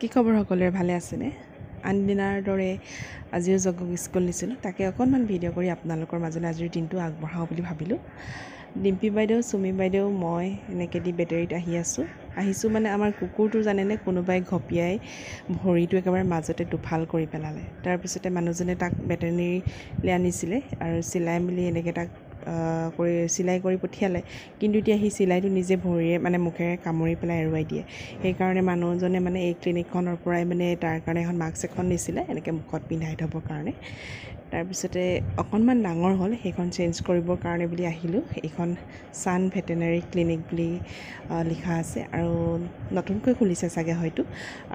কি খবৰ সকলোৰে ভালে আছেনে? আনদিনাৰ দৰে আজিও জগক স্কুল নিছিলোঁ, তাকে অকণমান ভিডিঅ' কৰি আপোনালোকৰ মাজলৈ আজিৰ দিনটো আগবঢ়াওঁ বুলি ভাবিলোঁ। ডিম্পী বাইদেউ, চুমি বাইদেউ, মই এনেকৈ দি বেটেৰীত আহিছোঁ মানে আমাৰ কুকুৰটো জানেনে কোনোবাই ঘপিয়াই ভৰিটো একেবাৰে মাজতে দুফাল কৰি পেলালে। তাৰপিছতে মানুহজনে তাক ভেটেৰিনেৰীলৈ আনিছিলে আৰু চিলাই মেলি এনেকৈ তাক চিলাই কৰি পঠিয়ালে, কিন্তু এতিয়া সি চিলাইটো নিজে ভৰিৰে মানে মুখেৰে কামুৰি পেলাই এৰুৱাই দিয়ে। সেইকাৰণে মানুহজনে মানে এই ক্লিনিকখনৰ পৰাই মানে তাৰ কাৰণে এখন মাস্ক এখন নিছিলে এনেকৈ মুখত পিন্ধাই থ'বৰ কাৰণে। তাৰপিছতে অকণমান ডাঙৰ হ'ল, সেইখন চেঞ্জ কৰিবৰ কাৰণে বুলি আহিলোঁ। এইখন ছান ভেটেনেৰী ক্লিনিক বুলি লিখা আছে আৰু নতুনকৈ খুলিছে চাগে হয়তো,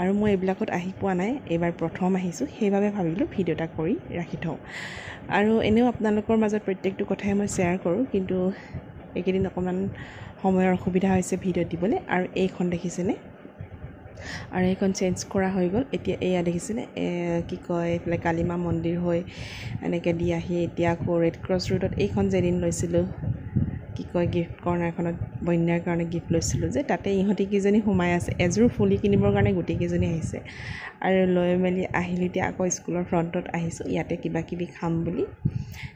আৰু মই এইবিলাকত আহি পোৱা নাই, এইবাৰ প্ৰথম আহিছোঁ, সেইবাবে ভাবিলোঁ ভিডিঅ' এটা কৰি ৰাখি থওঁ। আৰু এনেও আপোনালোকৰ মাজত প্ৰত্যেকটো কথাই মই শ্বেয়াৰ কৰোঁ, কিন্তু এইকেইদিন অকণমান সময়ৰ অসুবিধা হৈছে ভিডিঅ' দিবলৈ। আৰু এইখন দেখিছেনে, আৰু এইখন চেঞ্জ কৰা হৈ গ'ল। এতিয়া এয়া দেখিছেনে, কি কয় এইফালে কালিমা মন্দিৰ হৈ এনেকৈ দি আহি এতিয়া আকৌ ৰেড ক্ৰছ ৰোডত এইখন যেদিন লৈছিলোঁ, কি কয় গিফ্ট কৰ্ণাৰখনত বন্যাৰ কাৰণে গিফ্ট লৈছিলোঁ যে, তাতে ইহঁতিকেইজনী সোমাই আছে। এযোৰ ফুলি কিনিবৰ কাৰণে গোটেইকেইজনী আহিছে আৰু লৈ মেলি আহিলোঁ। এতিয়া আকৌ স্কুলৰ ফ্ৰণ্টত আহিছোঁ, ইয়াতে কিবা কিবি খাম বুলি।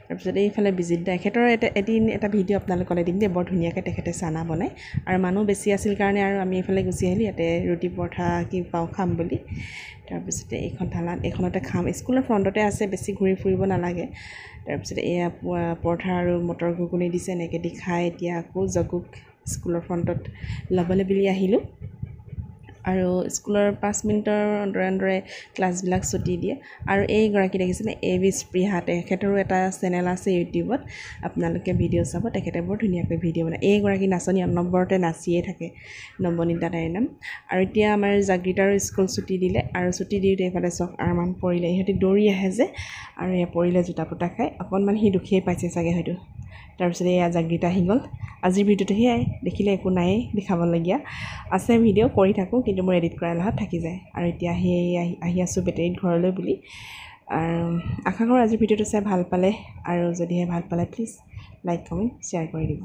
তাৰপিছত এইফালে বিজিত দা, এখেতৰ এদিন এটা ভিডিঅ' আপোনালোকলৈ দিম দেই, বৰ ধুনীয়াকৈ তেখেতে চানা বনায়। আৰু মানুহ বেছি আছিল কাৰণে আৰু আমি এইফালে গুচি আহিলোঁ, ইয়াতে ৰুটি পৰঠা কি পাওঁ খাম বুলি। তাৰপিছতে এইখন থানাত এইখনতে খাম, স্কুলৰ ফ্ৰণ্টতে আছে, বেছি ঘূৰি ফুৰিব নালাগে। তাৰপিছতে এয়া পৰঠা আৰু মটৰ ঘুগুনি দিছে, এনেকৈ দি খাই এতিয়া আকৌ জগুক স্কুলৰ ফ্ৰণ্টত ল'বলৈ বুলি আহিলোঁ। আৰু স্কুলৰ 5 মিনিটৰ অন্তৰে ক্লাছবিলাক ছুটি দিয়ে। আৰু এইগৰাকী দেখিছেনে, এবি স্পৃহা, তেখেতৰো এটা চেনেল আছে ইউটিউবত, আপোনালোকে ভিডিঅ' চাব, তেখেতে বৰ ধুনীয়াকৈ ভিডিঅ' বনায়। এইগৰাকী নাচনী অনবৰতে নাচিয়ে থাকে, নৱনীতা তাইৰ নাম। আৰু এতিয়া আমাৰ জাগৃতাৰো স্কুল ছুটি দিলে, আৰু ছুটি দিওঁতে এইফালে চক আৰমান পৰিলে, ইহঁতি দৌৰি আহে যে, আৰু এয়া পৰিলে জোতা পোতা খাই, অকণমান সি দুখেই পাইছে চাগে হয়তো। তাৰপিছতে এয়া জাগৃতা আহি গ'ল। আজিৰ ভিডিঅ'টো সেয়াই, দেখিলে একো নায়েই দেখাবলগীয়া, আছে ভিডিঅ' কৰি থাকোঁ, কিন্তু মোৰ এডিট কৰা এলাহত থাকি যায়। আৰু এতিয়া আহি আছোঁ বেটেৰীত ঘৰলৈ বুলি। আৰু আশা কৰোঁ আজিৰ ভিডিঅ'টো চাই ভাল পালে, আৰু যদিহে ভাল পালে প্লিজ লাইক কমেণ্ট শ্বেয়াৰ কৰি দিব।